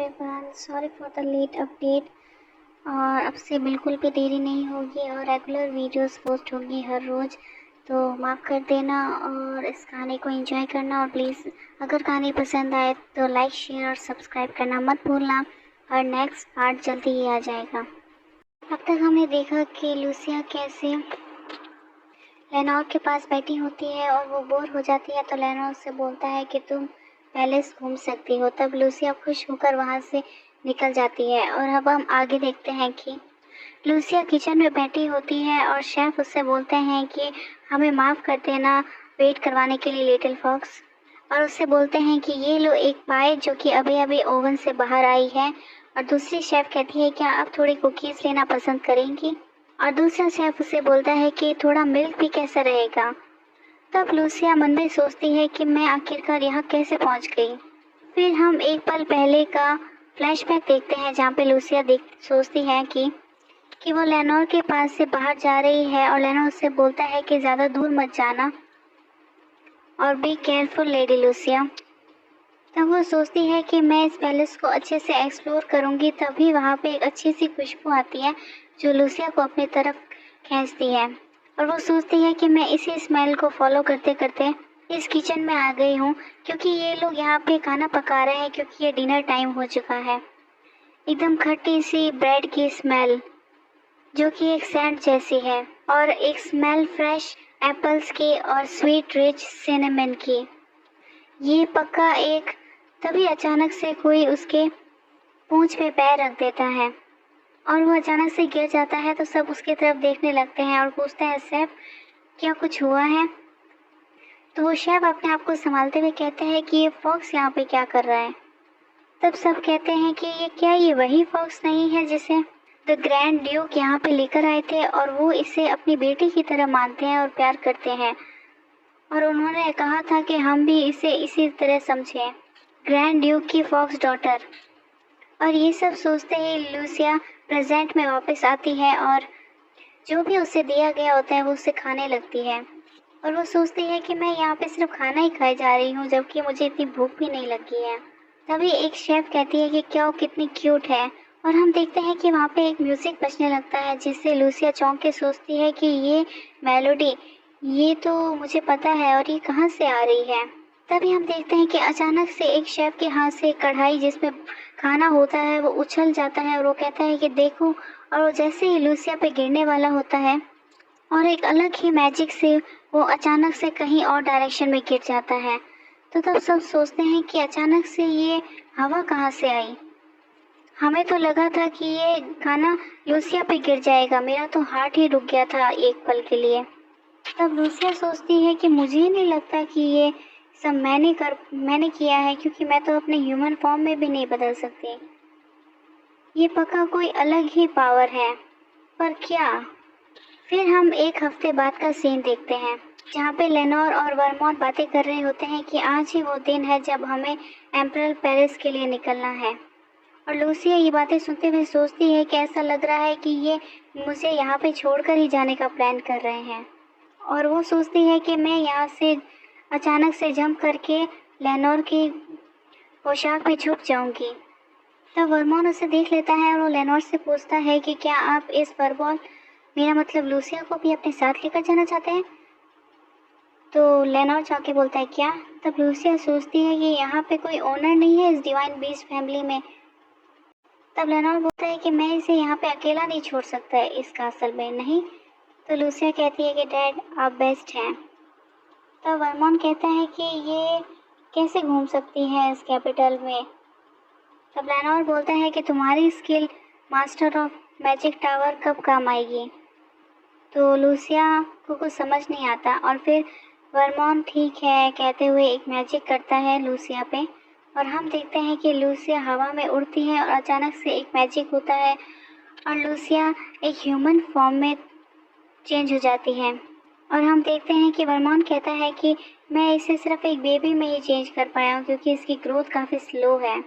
Everyone, sorry for the late update. और अब से बिल्कुल भी देरी नहीं होगी और रेगुलर वीडियोस पोस्ट होंगी हर रोज़, तो माफ़ कर देना और इस गाने को एंजॉय करना। और प्लीज़ अगर गाने पसंद आए तो लाइक शेयर और सब्सक्राइब करना मत भूलना। और नेक्स्ट पार्ट जल्दी ही आ जाएगा। अब तक हमने देखा कि लूसिया कैसे लेनोर के पास बैठी होती है और वो बोर हो जाती है, तो लेनोर से बोलता है कि तुम पैलेस घूम सकती हो। तब लूसिया खुश होकर वहाँ से निकल जाती है। और अब हम आगे देखते हैं कि लूसिया किचन में बैठी होती है और शेफ उससे बोलते हैं कि हमें माफ़ कर देना वेट करवाने के लिए लिटिल फॉक्स। और उससे बोलते हैं कि ये लो एक पाई जो कि अभी अभी ओवन से बाहर आई है। और दूसरी शेफ कहती है क्या आप थोड़ी कुकीज़ लेना पसंद करेंगी। और दूसरा शेफ उसे बोलता है कि थोड़ा मिल्क भी कैसा रहेगा। तब लूसिया मन में सोचती है कि मैं आखिरकार यहाँ कैसे पहुँच गई। फिर हम एक पल पहले का फ्लैशबैक देखते हैं जहाँ पे लूसिया सोचती है कि वो लेनोर के पास से बाहर जा रही है और लेनोर उससे बोलता है कि ज़्यादा दूर मत जाना और बी केयरफुल लेडी लूसिया। तब वो सोचती है कि मैं इस पैलेस को अच्छे से एक्सप्लोर करूँगी। तभी वहाँ पे एक अच्छी सी खुशबू आती है जो लूसिया को अपनी तरफ खींचती है। और वो सोचती है कि मैं इसी स्मेल को फॉलो करते करते इस किचन में आ गई हूँ, क्योंकि ये लोग यहाँ पे खाना पका रहे हैं क्योंकि ये डिनर टाइम हो चुका है। एकदम खट्टी सी ब्रेड की स्मेल जो कि एक सैंड जैसी है, और एक स्मेल फ्रेश एप्पल्स की और स्वीट रिच सिनेमन की। ये पक्का एक तभी अचानक से कोई उसके पूंछ पे पैर रख देता है और वो अचानक से गिर जाता है। तो सब उसकी तरफ देखने लगते हैं और पूछते हैं शेफ क्या कुछ हुआ है। तो वो शेफ अपने आप को संभालते हुए कहते हैं कि ये फॉक्स यहाँ पे क्या कर रहा है। तब सब कहते हैं कि ये वही फॉक्स नहीं है जिसे द ग्रैंड ड्यूक यहाँ पे लेकर आए थे, और वो इसे अपनी बेटी की तरह मानते हैं और प्यार करते हैं। और उन्होंने कहा था कि हम भी इसे इसी तरह समझें, ग्रैंड ड्यूक की फॉक्स डॉटर। और ये सब सोचते ही लूसिया प्रेजेंट में वापस आती है और जो भी उसे दिया गया होता है वो उसे खाने लगती है। और वो सोचती है कि मैं यहाँ पे सिर्फ खाना ही खाए जा रही हूँ, जबकि मुझे इतनी भूख भी नहीं लगी है। तभी एक शेफ कहती है कि क्या वो कितनी क्यूट है। और हम देखते हैं कि वहाँ पे एक म्यूज़िक बजने लगता है जिससे लूसिया चौंक के सोचती है कि ये मेलोडी, ये तो मुझे पता है और ये कहाँ से आ रही है। तभी हम देखते हैं कि अचानक से एक शेफ के हाथ से कढ़ाई जिसमें खाना होता है वो उछल जाता है और वो कहता है कि देखो। और वो जैसे ही लूसिया पे गिरने वाला होता है और एक अलग ही मैजिक से वो अचानक से कहीं और डायरेक्शन में गिर जाता है। तो तब सब सोचते हैं कि अचानक से ये हवा कहाँ से आई। हमें तो लगा था कि ये खाना लूसिया पे गिर जाएगा, मेरा तो हार्ट ही रुक गया था एक पल के लिए। तब लूसिया सोचती है कि मुझे ही नहीं लगता कि ये सब मैंने किया है, क्योंकि मैं तो अपने ह्यूमन फॉर्म में भी नहीं बदल सकती। ये पक्का कोई अलग ही पावर है, पर क्या। फिर हम एक हफ्ते बाद का सीन देखते हैं जहाँ पे लेनोर और वर्मोंट बातें कर रहे होते हैं कि आज ही वो दिन है जब हमें एम्परल पेरिस के लिए निकलना है। और लूसिया ये बातें सुनते हुए सोचती है कि ऐसा लग रहा है कि ये मुझे यहाँ पे छोड़कर ही जाने का प्लान कर रहे हैं। और वो सोचती है कि मैं यहाँ से अचानक से जंप करके लेनोर की पोशाक में छुप जाऊंगी। तब वर्मोन उसे देख लेता है और वो लेनोर से पूछता है कि क्या आप इस फरबॉल, मेरा मतलब लूसिया को भी अपने साथ लेकर जाना चाहते हैं। तो लेनोर जाके बोलता है क्या। तब लूसिया सोचती है कि यहाँ पे कोई ओनर नहीं है इस डिवाइन बीस्ट फैमिली में। तब लेनोर बोलता है कि मैं इसे यहाँ पे अकेला नहीं छोड़ सकता है इस कासल में, नहीं। तो लूसिया कहती है कि डैड आप बेस्ट हैं। तब वर्मोन कहता है कि ये कैसे घूम सकती है इस कैपिटल में। तब लेनोर बोलता है कि तुम्हारी skill master of magic tower कब काम आएगी। तो लूसिया को कुछ समझ नहीं आता और फिर वर्मोन ठीक है कहते हुए एक मैजिक करता है लूसिया पे। और हम देखते हैं कि लूसिया हवा में उड़ती है और अचानक से एक मैजिक होता है और लूसिया एक ह्यूमन फॉर्म में चेंज हो जाती है। और हम देखते हैं कि वर्मोन कहता है कि मैं इसे सिर्फ एक बेबी में ही चेंज कर पाया हूँ क्योंकि इसकी ग्रोथ काफ़ी स्लो है।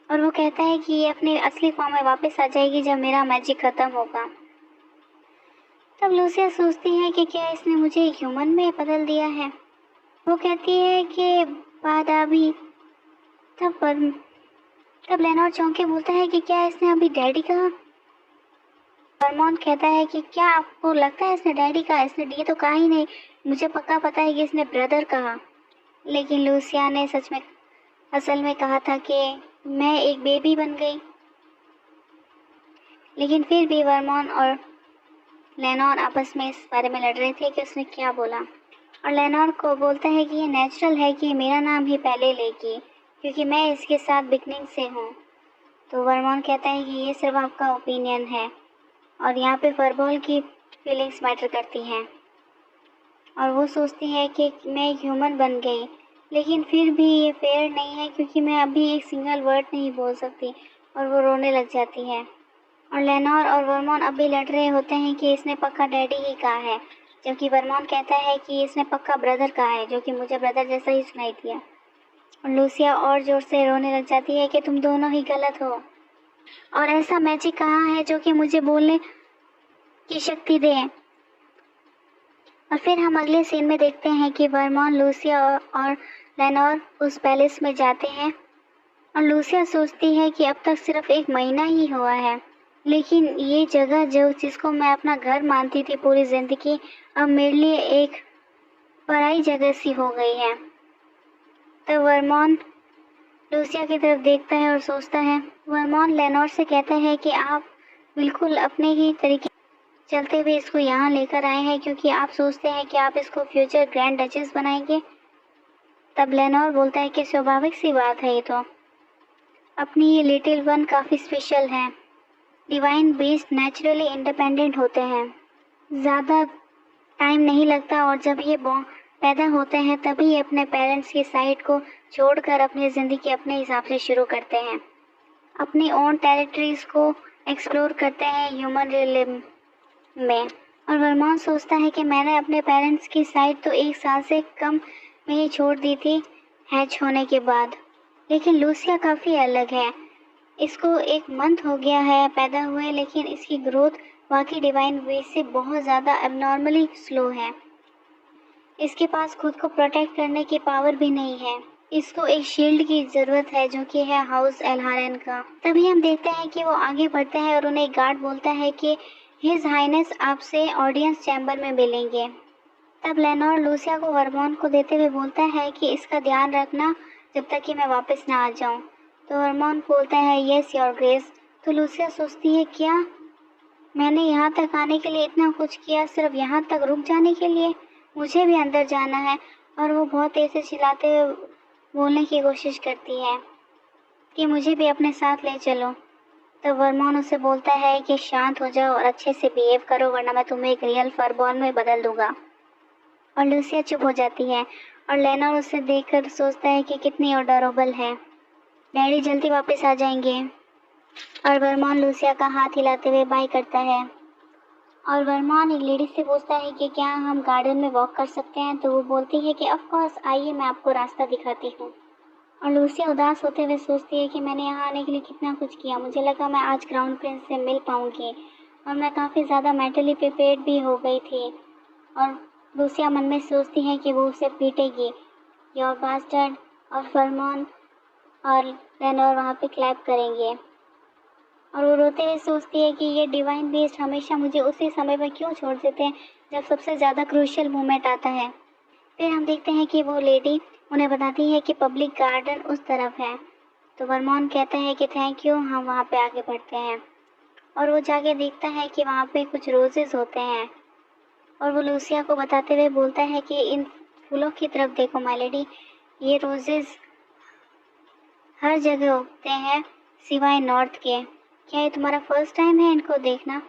और वो कहता है कि ये अपने असली फॉर्म में वापस आ जाएगी जब मेरा मैजिक ख़त्म होगा। तब लूसिया सोचती है कि क्या इसने मुझे ह्यूमन में बदल दिया है। वो कहती है कि बादाबी। तब तब लेनोर चौंक के बोलता है कि क्या इसने अभी डैडी कहा। वर्मोंट कहता है कि क्या आपको लगता है इसने डैडी कहा? इसने ये तो कहा ही नहीं, मुझे पक्का पता है कि इसने ब्रदर कहा। लेकिन लूसिया ने असल में कहा था कि मैं एक बेबी बन गई। लेकिन फिर भी वर्मोन और लेनोर आपस में इस बारे में लड़ रहे थे कि उसने क्या बोला। और लेनोर को बोलता है कि ये नेचुरल है कि मेरा नाम ही पहले लेगी, क्योंकि मैं इसके साथ बिगनिंग से हूँ। तो वर्मोन कहता है कि ये सिर्फ आपका ओपिनियन है और यहाँ पे फरबॉल की फीलिंग्स मैटर करती हैं। और वो सोचती है कि मैं एक ह्यूमन बन गई, लेकिन फिर भी ये फेयर नहीं है क्योंकि मैं अभी एक सिंगल वर्ड नहीं बोल सकती। और वो रोने लग जाती है। और लेनोर और वर्मोन अब भी लड़ रहे होते हैं कि इसने पक्का डैडी ही कहा है, जबकि वर्मोन कहता है कि इसने पक्का ब्रदर कहा है, जो कि मुझे ब्रदर जैसा ही सुनाई दिया। और लूसिया और जोर से रोने लग जाती है कि तुम दोनों ही गलत हो और ऐसा मैजिक कहाँ है जो कि मुझे बोलने की शक्ति दे। और फिर हम अगले सीन में देखते हैं कि वर्मोन, लूसिया और लेनोर उस पैलेस में जाते हैं। और लूसिया सोचती है कि अब तक सिर्फ 1 महीना ही हुआ है, लेकिन ये जगह जिसको मैं अपना घर मानती थी पूरी ज़िंदगी, अब मेरे लिए एक पराई जगह सी हो गई है। तो वर्मोन लूसिया की तरफ देखता है और सोचता है। वर्मोन लेनोर से कहता है कि आप बिल्कुल अपने ही तरीके चलते हुए इसको यहाँ लेकर आए हैं क्योंकि आप सोचते हैं कि आप इसको फ्यूचर ग्रैंड डचेस बनाएंगे। तब लेनोर बोलता है कि स्वाभाविक सी बात है, ये तो अपनी ये लिटिल वन काफ़ी स्पेशल है। डिवाइन बीस्ट नेचुरली इंडिपेंडेंट होते हैं, ज़्यादा टाइम नहीं लगता और जब ये पैदा होते हैं तभी ये अपने पेरेंट्स की साइड को छोड़कर अपनी ज़िंदगी अपने हिसाब से शुरू करते हैं, अपनी ओन टेरिटरीज को एक्सप्लोर करते हैं ह्यूमन रियलिज्म में। और वर्मोन सोचता है कि मैंने अपने पेरेंट्स की साइड तो 1 साल से कम में ही छोड़ दी थी हैच होने के बाद। लेकिन लूसिया काफ़ी अलग है, इसको 1 मंथ हो गया है पैदा हुए, लेकिन इसकी ग्रोथ बाकी डिवाइन वे से बहुत ज़्यादा एबनॉर्मली स्लो है। इसके पास खुद को प्रोटेक्ट करने की पावर भी नहीं है, इसको एक शील्ड की ज़रूरत है जो कि है हाउस एल्हारन का। तभी हम देखते हैं कि वो आगे बढ़ते हैं और उन्हें एक गार्ड बोलता है कि हिज हाइनेस आपसे ऑडियंस चैम्बर में मिलेंगे। तब लेनोर लूसिया को वर्मोन को देते हुए बोलता है कि इसका ध्यान रखना जब तक कि मैं वापस ना आ जाऊं। तो वर्मोन बोलता है यस योर ग्रेस। तो लूसिया सोचती है क्या मैंने यहाँ तक आने के लिए इतना कुछ किया सिर्फ यहाँ तक रुक जाने के लिए? मुझे भी अंदर जाना है। और वो बहुत तेज से चिल्लाते हुए बोलने की कोशिश करती है कि मुझे भी अपने साथ ले चलो। तो वर्मोन उसे बोलता है कि शांत हो जाओ और अच्छे से बिहेव करो वरना मैं तुम्हें एक रियल फरबॉल में बदल दूंगा। और लूसिया चुप हो जाती है और लेनोर उसे देखकर सोचता है कि कितनी अडोरेबल है, डैडी जल्दी वापस आ जाएंगे। और वर्मोन लूसिया का हाथ हिलाते हुए बाय करता है। और वर्मोन एक लेडी से पूछता है कि क्या हम गार्डन में वॉक कर सकते हैं? तो वो बोलती है कि ऑफ कोर्स, आइए मैं आपको रास्ता दिखाती हूँ। और लूसिया उदास होते हुए सोचती है कि मैंने यहाँ आने के लिए कितना कुछ किया, मुझे लगा मैं आज क्राउन प्रिंस से मिल पाऊँगी और मैं काफ़ी ज़्यादा मेंटली प्रिपेयर्ड भी हो गई थी। और लूसिया मन में सोचती है कि वो उसे पीटेगी, योर बास्टर्ड। और वर्मोन और लेनोर वहाँ पे क्लैप करेंगे। और वो रोते हुए सोचती है कि ये डिवाइन बीस्ट हमेशा मुझे उसी समय पर क्यों छोड़ देते हैं जब सबसे ज़्यादा क्रूशियल मोमेंट आता है। फिर हम देखते हैं कि वो लेडी उन्हें बताती है कि पब्लिक गार्डन उस तरफ है। तो वर्मोन कहता है कि थैंक यू, हम वहाँ पे आगे बढ़ते हैं। और वो जाके देखता है कि वहाँ पे कुछ रोजेस होते हैं। और वो लूसिया को बताते हुए बोलता है कि इन फूलों की तरफ देखो माय लेडी, ये रोजेस हर जगह उगते हैं सिवाय नॉर्थ के। क्या ये तुम्हारा फर्स्ट टाइम है इनको देखना?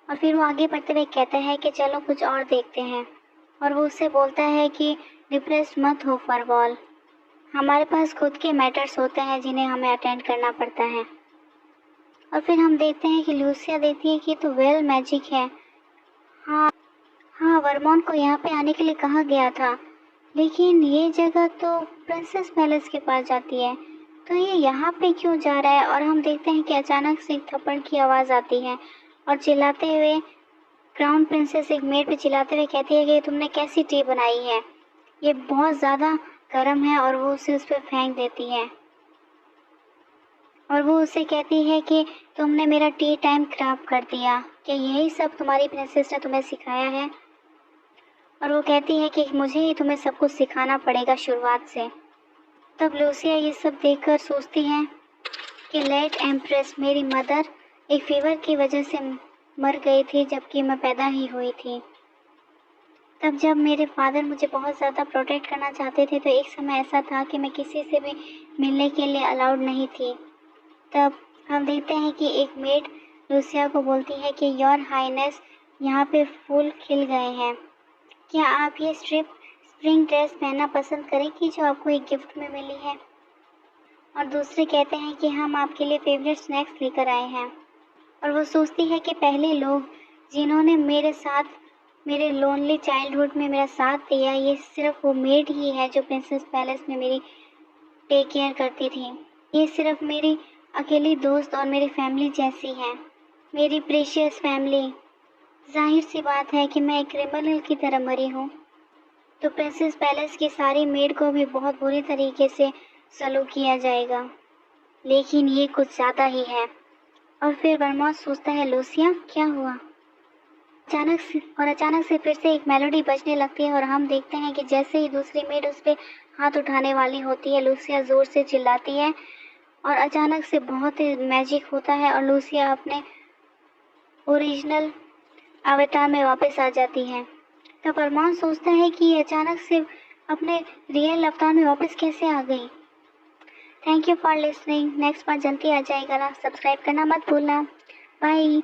और फिर वो आगे बढ़ते हुए कहता है कि चलो कुछ और देखते हैं। और वो उससे बोलता है कि डिप्रेस मत हो फरबॉल, हमारे पास खुद के मैटर्स होते हैं जिन्हें हमें अटेंड करना पड़ता है। और फिर हम देखते हैं कि लूसिया देखती है कि तो वेल मैजिक है। हाँ, वर्मोन को यहाँ पे आने के लिए कहा गया था, लेकिन ये जगह तो प्रिंसेस पैलेस के पास जाती है, तो ये यहाँ पे क्यों जा रहा है? और हम देखते हैं कि अचानक से एक थप्पड़ की आवाज़ आती है और चिल्लाते हुए क्राउन प्रिंसेस एक मेड पे चिल्लाते हुए कहती है कि तुमने कैसी टी बनाई है, ये बहुत ज़्यादा गर्म है। और वो उसे उस पर फेंक देती है। और वो उसे कहती है कि तुमने मेरा टी टाइम खराब कर दिया, क्या यही सब तुम्हारी प्रिंसेस ने तुम्हें सिखाया है? और वो कहती है कि मुझे ही तुम्हें सब कुछ सिखाना पड़ेगा शुरुआत से। तब लूसिया ये सब देखकर सोचती है कि लेट एम्प्रेस मेरी मदर एक फीवर की वजह से मर गई थी जबकि मैं पैदा ही हुई थी। तब जब मेरे फादर मुझे बहुत ज़्यादा प्रोटेक्ट करना चाहते थे तो एक समय ऐसा था कि मैं किसी से भी मिलने के लिए अलाउड नहीं थी। तब हम देखते हैं कि एक मेड लूसिया को बोलती है कि योर हाइनेस यहाँ पे फूल खिल गए हैं, क्या आप ये स्प्रिंग ड्रेस पहनना पसंद करेंगी जो आपको एक गिफ्ट में मिली है? और दूसरे कहते हैं कि हम आपके लिए फेवरेट स्नैक्स लेकर आए हैं। और वो सोचती है कि पहले लोग जिन्होंने मेरे लोनली चाइल्डहुड में मेरा साथ दिया, ये सिर्फ वो मेड ही है जो प्रिंसेस पैलेस में मेरी टेक केयर करती थी। ये सिर्फ मेरी अकेली दोस्त और मेरी फैमिली जैसी है, मेरी प्रीशियस फैमिली। जाहिर सी बात है कि मैं एक क्रिमिनल की तरह मरी हूँ, तो प्रिंसेस पैलेस की सारी मेड को भी बहुत बुरी तरीके से सलूक किया जाएगा। लेकिन ये कुछ ज़्यादा ही है। और फिर वर्मोथ सोचता है, लूसिया क्या हुआ? अचानक से फिर से एक मेलोडी बजने लगती है और हम देखते हैं कि जैसे ही दूसरी मेड उस पर हाथ उठाने वाली होती है, लूसिया ज़ोर से चिल्लाती है और अचानक से बहुत ही मैजिक होता है और लूसिया अपने ओरिजिनल अवतार में वापस आ जाती है। तब अरमान सोचता है कि ये अचानक से अपने रियल अवतार में वापस कैसे आ गई। Thank you for listening. Next बार जल्दी आ जाएगा ना, सब्सक्राइब करना मत भूलना। बाय।